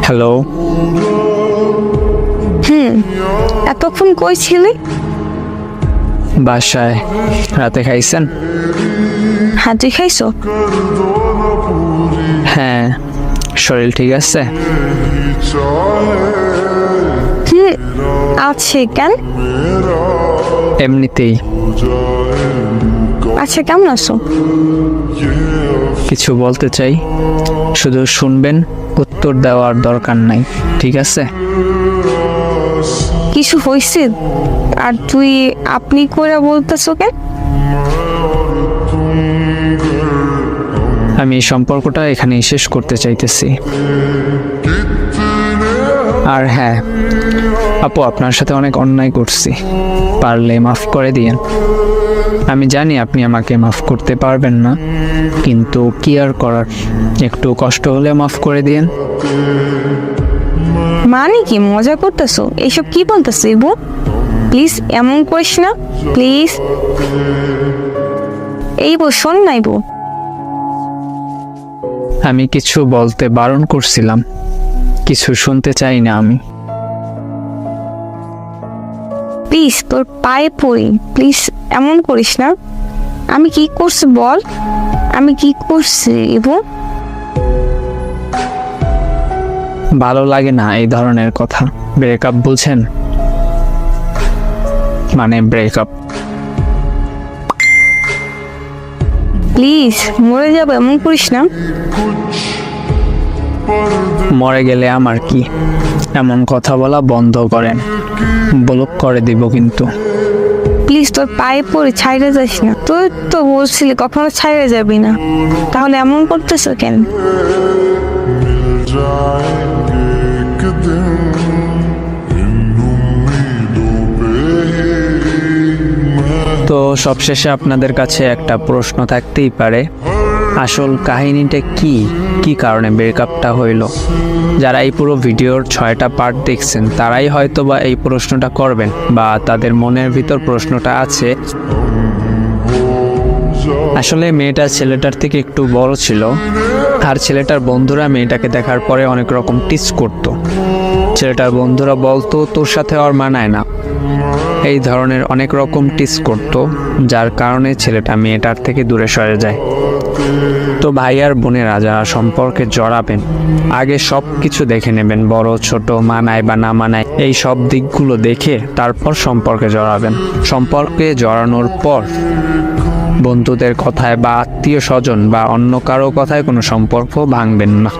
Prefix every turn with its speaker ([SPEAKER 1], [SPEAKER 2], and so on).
[SPEAKER 1] Hello.
[SPEAKER 2] এতক্ষণ কই ছিলি?
[SPEAKER 1] বাসায়। রাতে খাইছেন?
[SPEAKER 2] হ্যাঁ, তুই খাইছো?
[SPEAKER 1] হ্যাঁ। শরীর ঠিক আছে?
[SPEAKER 2] আছে। কেন?
[SPEAKER 1] এমনিতেই।
[SPEAKER 2] আচ্ছা, কেমন আছো?
[SPEAKER 1] কিছু বলতে চাই, শুধু শুনবেন, উত্তর দেওয়ার দরকার নাই, ঠিক আছে?
[SPEAKER 2] কিছু হয়েছে? আর তুই আপনি করে বলতেছো কেন?
[SPEAKER 1] আমি এই সম্পর্কটা এখানেই শেষ করতে চাইতেছি। আর হ্যাঁ আপু, আপনার সাথে অনেক অন্যায় করছি, পারলে মাফ করে দিয়েন। আমি জানি আপনি আমাকে মাফ করতে পারবেন না, কিন্তু কি আর করার, একটু কষ্ট হলে মাফ করে দিয়েন।
[SPEAKER 2] মানে কি মজা করতেছো? এইসব কি বলতেছো ইবু? প্লিজ এমন করিস না, প্লিজ। ইবু শোন না ইবু,
[SPEAKER 1] আমি কিছু বলতে বারণ করছিলাম, কিছু শুনতে চাই না আমি।
[SPEAKER 2] প্লিজ তোর পায়ে পড়ি, প্লিজ এমন করিস না। আমি কি করছি বল? আমি কি করছি ইবু?
[SPEAKER 1] ভালো লাগে না এই ধরনের কথা। ব্রেকআপ বলছেন, মানে ব্রেকআপ।
[SPEAKER 2] প্লিজ মরে যাবো, এমন করিস না।
[SPEAKER 1] মরে গেলে আমার কি? এমন কথা বলা বন্ধ করেন, ব্লক করে দিব কিন্তু।
[SPEAKER 2] প্লিজ তোর পায়ে পড়ে ছাইড়ে যাস না। তুই তো বলছিলি কখনো ছাইড়ে যাবি না, তাহলে এমন করতেছো কেন?
[SPEAKER 1] তো সবশেষে আপনাদের কাছে একটা প্রশ্ন থাকতেই পারে, আসল কাহিনীটা কি, কি কারণে ব্রেকআপটা হইল? যারা এই পুরো ভিডিওর 6টা পার্ট দেখছেন তারাই হয়তো বা এই প্রশ্নটা করবেন, বা তাদের মনের ভিতর প্রশ্নটা আছে। আসলে মেয়েটা ছেলেটার থেকে একটু বড় ছিল, আর ছেলেটার বন্ধুরা মেয়েটাকে দেখার পরে অনেক রকম টিচ করত। ছেলেটার বন্ধুরা বলতো তোর সাথে আর মানায় না, এই ধরনের অনেক রকম টিচ করত, যার কারণে ছেলেটা মেয়েটার থেকে দূরে সরে যায়। তো ভাই আর বোনেরা যারা সম্পর্কে জড়াবেন, আগে সব কিছু দেখে নেবেন, বড় ছোট, মানায় বা না মানায়, এই সব দিকগুলো দেখে তারপর সম্পর্কে জড়াবেন। সম্পর্কে জড়ানোর পর বন্ধুদের কথায় বা আত্মীয় স্বজন বা অন্য কারো কথায় কোনো সম্পর্ক ভাঙবেন না।